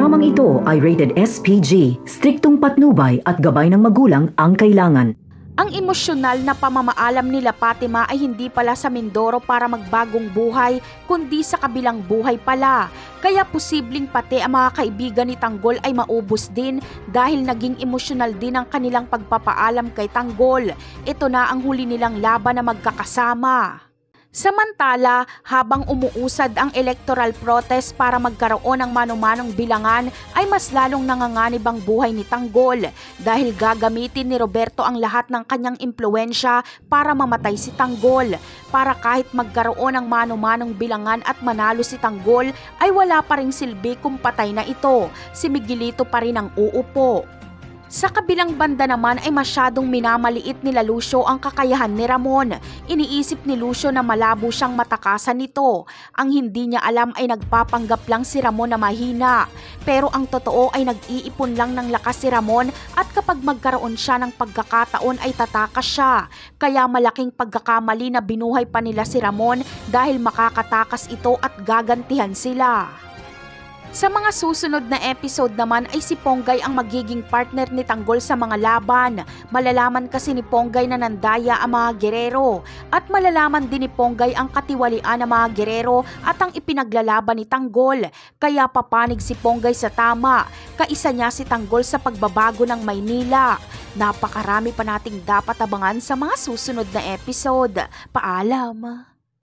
Programang ito ay rated SPG, striktong patnubay at gabay ng magulang ang kailangan. Ang emosyonal na pamamaalam nila Fatima ay hindi pala sa Mindoro para magbagong buhay, kundi sa kabilang buhay pala. Kaya posibleng pati ang mga kaibigan ni Tanggol ay maubos din dahil naging emosyonal din ang kanilang pagpapaalam kay Tanggol. Ito na ang huli nilang laban na magkakasama. Samantala, habang umuusad ang electoral protest para magkaroon ng mano-manong bilangan ay mas lalong nanganganib ang buhay ni Tanggol dahil gagamitin ni Roberto ang lahat ng kanyang impluwensya para mamatay si Tanggol. Para kahit magkaroon ng mano-manong bilangan at manalo si Tanggol ay wala pa ring silbi kung patay na ito. Si Miguelito pa rin ang uupo. Sa kabilang banda naman ay masyadong minamaliit nila Lucio ang kakayahan ni Ramon. Iniisip ni Lucio na malabo siyang matakasan nito. Ang hindi niya alam ay nagpapanggap lang si Ramon na mahina. Pero ang totoo ay nag-iipon lang ng lakas si Ramon at kapag magkaroon siya ng pagkakataon ay tatakas siya. Kaya malaking pagkakamali na binuhay pa nila si Ramon dahil makakatakas ito at gagantihan sila. Sa mga susunod na episode naman ay si Ponggay ang magiging partner ni Tanggol sa mga laban. Malalaman kasi ni Ponggay na nandaya ang mga gerero at malalaman din ni Ponggay ang katiwalian ng mga gerero at ang ipinaglalaban ni Tanggol. Kaya papanig si Ponggay sa tama. Kaisa niya si Tanggol sa pagbabago ng Maynila. Napakarami pa nating dapat abangan sa mga susunod na episode. Paalam!